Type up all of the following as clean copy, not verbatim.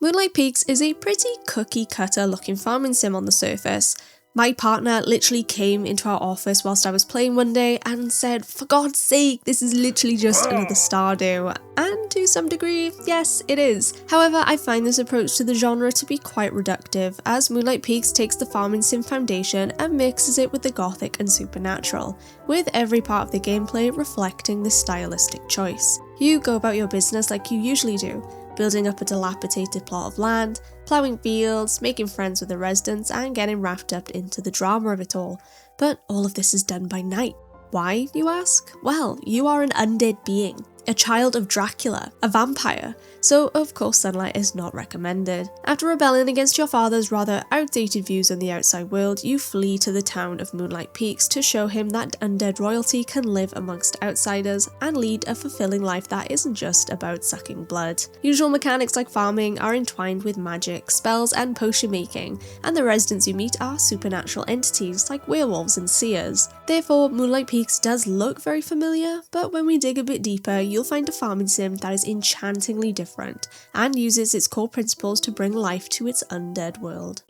Moonlight Peaks is a pretty cookie-cutter looking farming sim on the surface. My partner literally came into our office whilst I was playing one day and said, "For God's sake, this is literally just another Stardew." And to some degree, yes, it is. However, I find this approach to the genre to be quite reductive, as Moonlight Peaks takes the farming sim foundation and mixes it with the gothic and supernatural, with every part of the gameplay reflecting this stylistic choice. You go about your business like you usually do, building up a dilapidated plot of land, ploughing fields, making friends with the residents, and getting wrapped up into the drama of it all. But all of this is done by night. Why, you ask? Well, you are an undead being, a child of Dracula, a vampire, so of course sunlight is not recommended. After rebelling against your father's rather outdated views on the outside world, you flee to the town of Moonlight Peaks to show him that undead royalty can live amongst outsiders and lead a fulfilling life that isn't just about sucking blood. Usual mechanics like farming are entwined with magic, spells and potion making, and the residents you meet are supernatural entities like werewolves and seers. Therefore, Moonlight Peaks does look very familiar, but when we dig a bit deeper, you'll find a farming sim that is enchantingly different and uses its core principles to bring life to its undead world.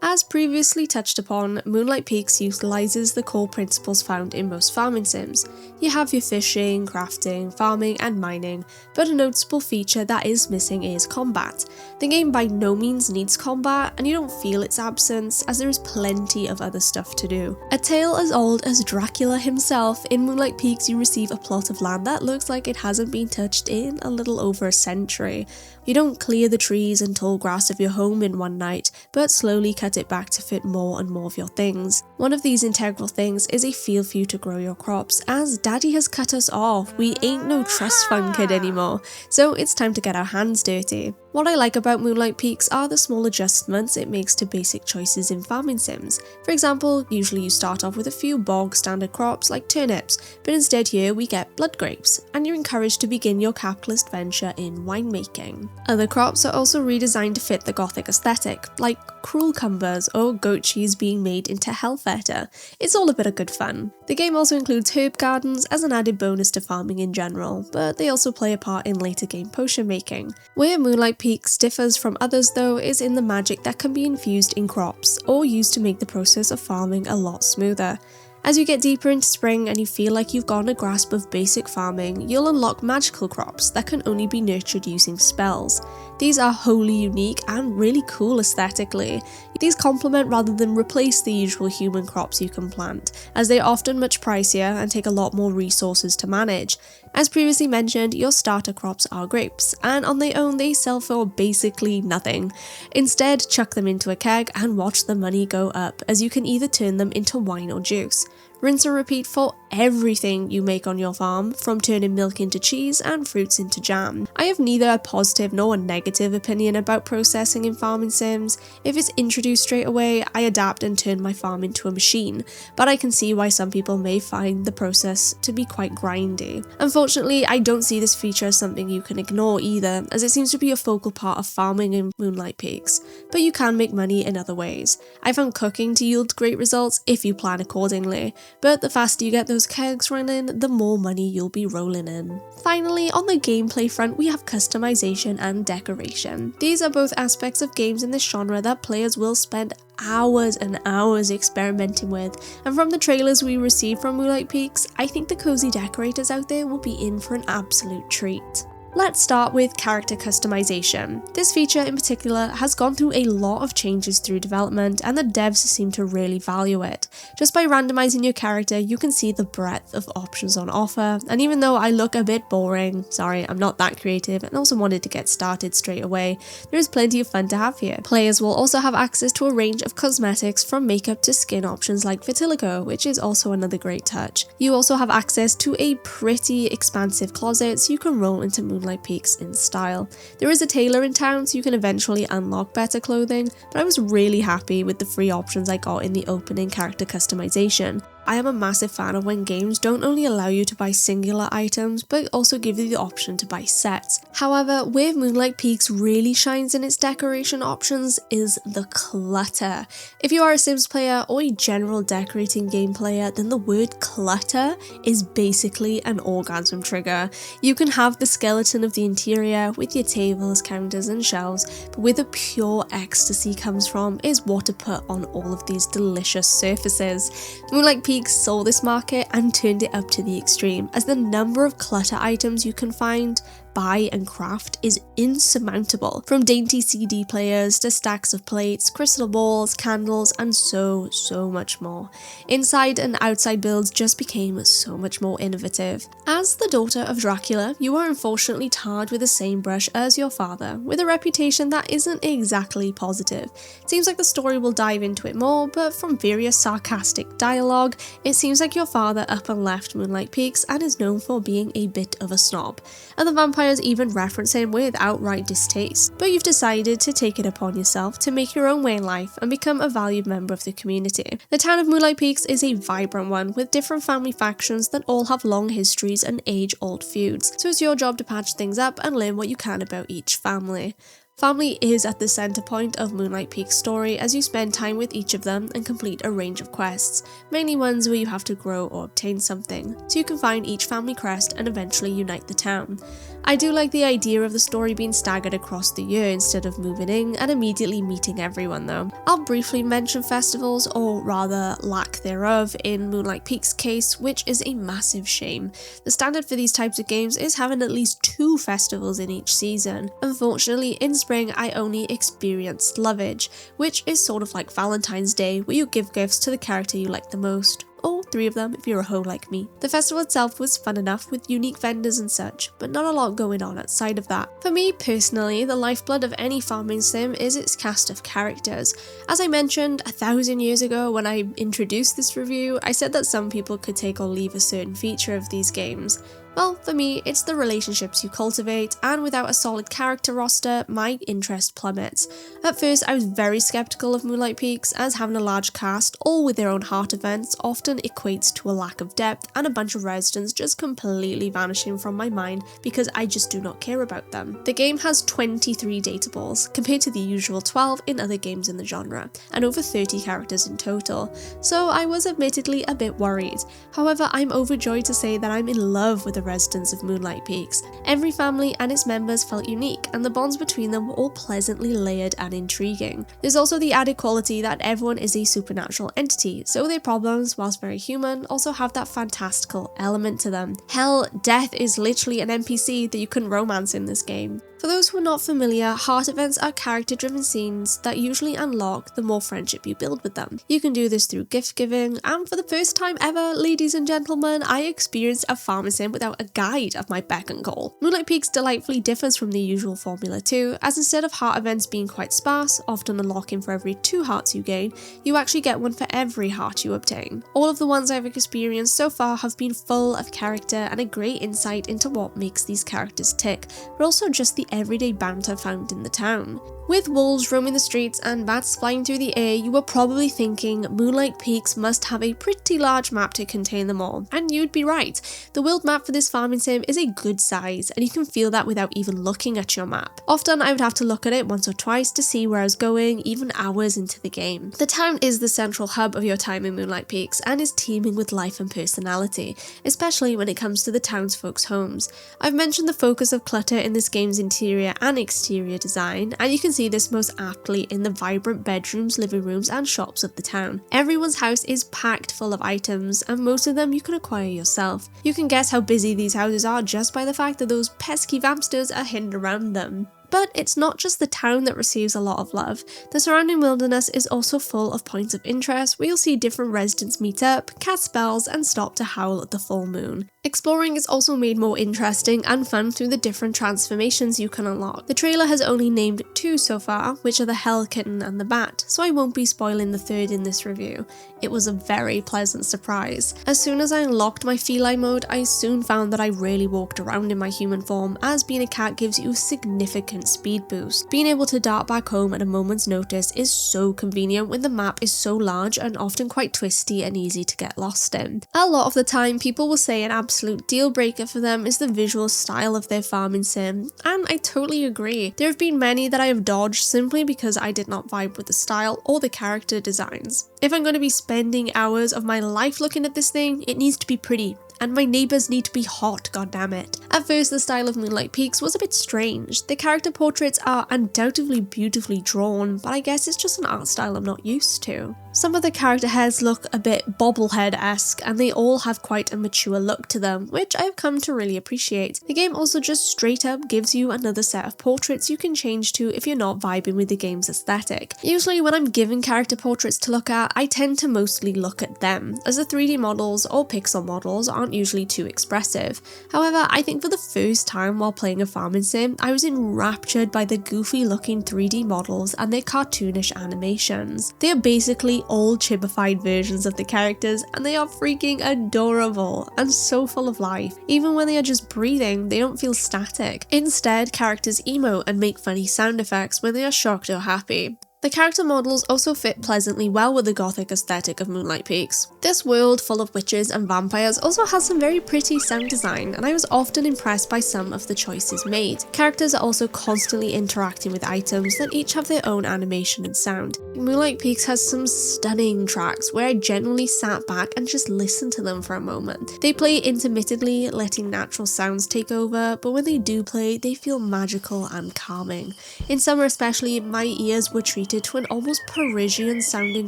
As previously touched upon, Moonlight Peaks utilises the core principles found in most farming sims. You have your fishing, crafting, farming and mining, but a noticeable feature that is missing is combat. The game by no means needs combat, and you don't feel its absence as there is plenty of other stuff to do. A tale as old as Dracula himself, in Moonlight Peaks you receive a plot of land that looks like it hasn't been touched in a little over a century. You don't clear the trees and tall grass of your home in one night, but slowly cut it back to fit more and more of your things. One of these integral things is a field for you to grow your crops, as Daddy has cut us off. We ain't no trust fund kid anymore, so it's time to get our hands dirty. What I like about Moonlight Peaks are the small adjustments it makes to basic choices in farming sims. For example, usually you start off with a few bog standard crops like turnips, but instead here we get blood grapes, and you're encouraged to begin your capitalist venture in winemaking. Other crops are also redesigned to fit the gothic aesthetic, like cruel cumbers or goat cheese being made into hellfeta. It's all a bit of good fun. The game also includes herb gardens as an added bonus to farming in general, but they also play a part in later game potion making. Where Moonlight Peaks differs from others though is in the magic that can be infused in crops or used to make the process of farming a lot smoother. As you get deeper into spring and you feel like you've gotten a grasp of basic farming, you'll unlock magical crops that can only be nurtured using spells. These are wholly unique and really cool aesthetically. These complement rather than replace the usual human crops you can plant, as they are often much pricier and take a lot more resources to manage. As previously mentioned, your starter crops are grapes, and on their own they sell for basically nothing. Instead, chuck them into a keg and watch the money go up, as you can either turn them into wine or juice. Rinse and repeat for everything you make on your farm, from turning milk into cheese and fruits into jam. I have neither a positive nor a negative opinion about processing in farming sims. If it's introduced straight away, I adapt and turn my farm into a machine, but I can see why some people may find the process to be quite grindy. Unfortunately, I don't see this feature as something you can ignore either, as it seems to be a focal part of farming in Moonlight Peaks, but you can make money in other ways. I found cooking to yield great results if you plan accordingly, but the faster you get those kegs running, the more money you'll be rolling in. Finally, on the gameplay front, we have customization and decoration. These are both aspects of games in this genre that players will spend hours and hours experimenting with, and from the trailers we received from Moonlight Peaks, I think the cozy decorators out there will be in for an absolute treat. Let's start with character customization. This feature in particular has gone through a lot of changes through development, and the devs seem to really value it. Just by randomizing your character, you can see the breadth of options on offer, and even though I look a bit boring, sorry, I'm not that creative and also wanted to get started straight away, there is plenty of fun to have here. Players will also have access to a range of cosmetics from makeup to skin options like vitiligo, which is also another great touch. You also have access to a pretty expansive closet so you can roll into Moonlight Peaks in style. There is a tailor in town so you can eventually unlock better clothing, but I was really happy with the free options I got in the opening character customization. I am a massive fan of when games don't only allow you to buy singular items, but also give you the option to buy sets. However, where Moonlight Peaks really shines in its decoration options is the clutter. If you are a Sims player or a general decorating game player, then the word clutter is basically an orgasm trigger. You can have the skeleton of the interior with your tables, counters and shelves, but where the pure ecstasy comes from is what to put on all of these delicious surfaces. Moonlight Peaks saw this market and turned it up to the extreme, as the number of clutter items you can find, buy and craft is insurmountable, from dainty CD players to stacks of plates, crystal balls, candles and so much more. Inside and outside builds just became so much more innovative. As the daughter of Dracula, you are unfortunately tarred with the same brush as your father, with a reputation that isn't exactly positive. Seems like the story will dive into it more, but from various sarcastic dialogue, it seems like your father up and left Moonlight Peaks and is known for being a bit of a snob. And the vampires even reference him with outright distaste. But you've decided to take it upon yourself to make your own way in life and become a valued member of the community. The town of Moonlight Peaks is a vibrant one with different family factions that all have long histories and age-old feuds, so it's your job to patch things up and learn what you can about each family. Family is at the centre point of Moonlight Peaks' story as you spend time with each of them and complete a range of quests, mainly ones where you have to grow or obtain something, so you can find each family crest and eventually unite the town. I do like the idea of the story being staggered across the year instead of moving in and immediately meeting everyone though. I'll briefly mention festivals, or rather lack thereof, in Moonlight Peaks' case, which is a massive shame. The standard for these types of games is having at least 2 festivals in each season. Unfortunately, in spring I only experienced Lovage, which is sort of like Valentine's Day, where you give gifts to the character you like the most. Or 3 of them if you're a hoe like me. The festival itself was fun enough with unique vendors and such, but not a lot going on outside of that. For me personally, the lifeblood of any farming sim is its cast of characters. As I mentioned 1,000 years ago when I introduced this review, I said that some people could take or leave a certain feature of these games. Well, for me, it's the relationships you cultivate, and without a solid character roster, my interest plummets. At first, I was very skeptical of Moonlight Peaks, as having a large cast, all with their own heart events, often equates to a lack of depth and a bunch of residents just completely vanishing from my mind because I just do not care about them. The game has 23 data balls, compared to the usual 12 in other games in the genre, and over 30 characters in total, so I was admittedly a bit worried. However, I'm overjoyed to say that I'm in love with the residents of Moonlight Peaks. Every family and its members felt unique, and the bonds between them were all pleasantly layered and intriguing. There's also the added quality that everyone is a supernatural entity, so their problems, whilst very human, also have that fantastical element to them. Hell, death is literally an NPC that you can romance in this game. For those who are not familiar, heart events are character-driven scenes that usually unlock the more friendship you build with them. You can do this through gift giving, and for the first time ever, ladies and gentlemen, I experienced a farming sim without a guide at my beck and call. Moonlight Peaks delightfully differs from the usual formula too, as instead of heart events being quite sparse, often unlocking for every 2 hearts you gain, you actually get one for every heart you obtain. All of the ones I've experienced so far have been full of character and a great insight into what makes these characters tick, but also just the everyday banter found in the town. With wolves roaming the streets and bats flying through the air, you were probably thinking Moonlight Peaks must have a pretty large map to contain them all, and you'd be right. The world map for this farming sim is a good size, and you can feel that without even looking at your map. Often I would have to look at it once or twice to see where I was going, even hours into the game. The town is the central hub of your time in Moonlight Peaks, and is teeming with life and personality, especially when it comes to the townsfolk's homes. I've mentioned the focus of clutter in this game's interior and exterior design, and you can see this most aptly in the vibrant bedrooms, living rooms and shops of the town. Everyone's house is packed full of items, and most of them you can acquire yourself. You can guess how busy these houses are just by the fact that those pesky vampsters are hidden around them. But it's not just the town that receives a lot of love. The surrounding wilderness is also full of points of interest where you'll see different residents meet up, cast spells and stop to howl at the full moon. Exploring is also made more interesting and fun through the different transformations you can unlock. The trailer has only named 2 so far, which are the Hell Kitten and the Bat, so I won't be spoiling the third in this review. It was a very pleasant surprise. As soon as I unlocked my feline mode, I soon found that I rarely walked around in my human form, as being a cat gives you a significant speed boost. Being able to dart back home at a moment's notice is so convenient when the map is so large and often quite twisty and easy to get lost in. A lot of the time, people will say an absolute deal breaker for them is the visual style of their farming sim, and I totally agree. There have been many that I have dodged simply because I did not vibe with the style or the character designs. If I'm going to be spending hours of my life looking at this thing, it needs to be pretty. And my neighbours need to be hot, goddammit. At first, the style of Moonlight Peaks was a bit strange. The character portraits are undoubtedly beautifully drawn, but I guess it's just an art style I'm not used to. Some of the character heads look a bit bobblehead-esque, and they all have quite a mature look to them, which I've come to really appreciate. The game also just straight up gives you another set of portraits you can change to if you're not vibing with the game's aesthetic. Usually when I'm given character portraits to look at, I tend to mostly look at them, as the 3D models or pixel models aren't usually too expressive. However, I think for the first time while playing a farming sim, I was enraptured by the goofy looking 3D models and their cartoonish animations. They are basically all chibified versions of the characters, and they are freaking adorable and so full of life. Even when they are just breathing, they don't feel static. Instead, characters emote and make funny sound effects when they are shocked or happy. The character models also fit pleasantly well with the gothic aesthetic of Moonlight Peaks. This world full of witches and vampires also has some very pretty sound design, and I was often impressed by some of the choices made. Characters are also constantly interacting with items that each have their own animation and sound. Moonlight Peaks has some stunning tracks where I genuinely sat back and just listened to them for a moment. They play intermittently, letting natural sounds take over, but when they do play, they feel magical and calming. In summer especially, my ears were treated to an almost Parisian sounding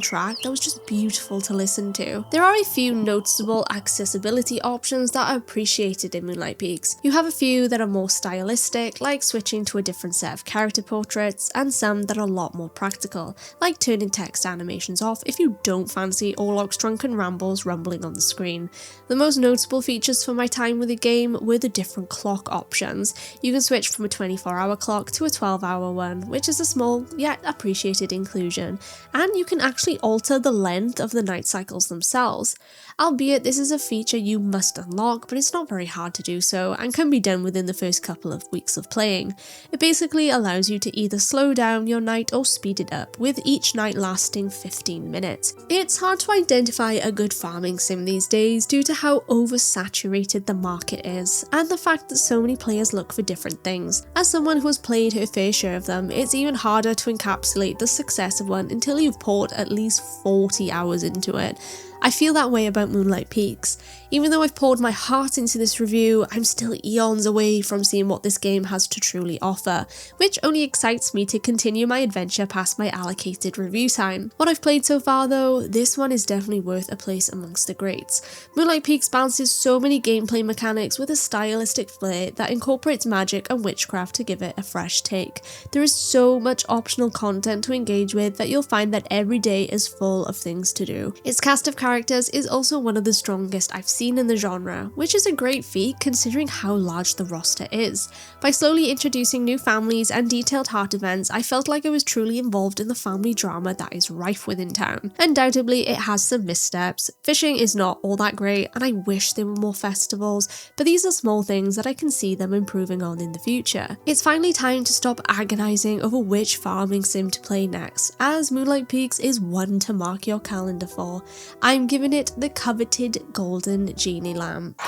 track that was just beautiful to listen to. There are a few noticeable accessibility options that are appreciated in Moonlight Peaks. You have a few that are more stylistic, like switching to a different set of character portraits, and some that are a lot more practical, like turning text animations off if you don't fancy Orlok's drunken rambles rumbling on the screen. The most noticeable features for my time with the game were the different clock options. You can switch from a 24-hour clock to a 12-hour one, which is a small yet appreciated inclusion, and you can actually alter the length of the night cycles themselves. Albeit this is a feature you must unlock, but it's not very hard to do so and can be done within the first couple of weeks of playing. It basically allows you to either slow down your night or speed it up, with each night lasting 15 minutes. It's hard to identify a good farming sim these days due to how oversaturated the market is, and the fact that so many players look for different things. As someone who has played her fair share of them, it's even harder to encapsulate the success of one until you've poured at least 40 hours into it. I feel that way about Moonlight Peaks. Even though I've poured my heart into this review, I'm still eons away from seeing what this game has to truly offer, which only excites me to continue my adventure past my allocated review time. What I've played so far though, this one is definitely worth a place amongst the greats. Moonlight Peaks balances so many gameplay mechanics with a stylistic flair that incorporates magic and witchcraft to give it a fresh take. There is so much optional content to engage with that you'll find that every day is full of things to do. Its cast of characters is also one of the strongest I've seen in the genre, which is a great feat considering how large the roster is. By slowly introducing new families and detailed heart events, I felt like I was truly involved in the family drama that is rife within town. Undoubtedly, it has some missteps. Fishing is not all that great, and I wish there were more festivals, but these are small things that I can see them improving on in the future. It's finally time to stop agonizing over which farming sim to play next, as Moonlight Peaks is one to mark your calendar for. I'm giving it the coveted golden genie lamp.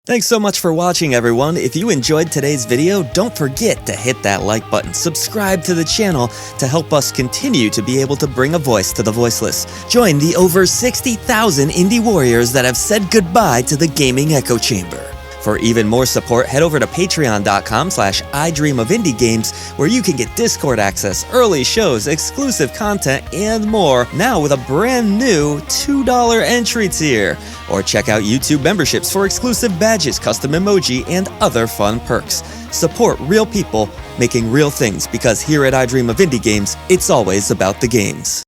Thanks so much for watching, everyone. If you enjoyed today's video, don't forget to hit that like button, subscribe to the channel to help us continue to be able to bring a voice to the voiceless. Join the over 60,000 indie warriors that have said goodbye to the gaming echo chamber. For even more support, head over to patreon.com/idreamofindiegames, where you can get Discord access, early shows, exclusive content, and more, now with a brand new $2 entry tier. Or check out YouTube memberships for exclusive badges, custom emoji, and other fun perks. Support real people making real things, because here at I Dream of Indie Games, it's always about the games.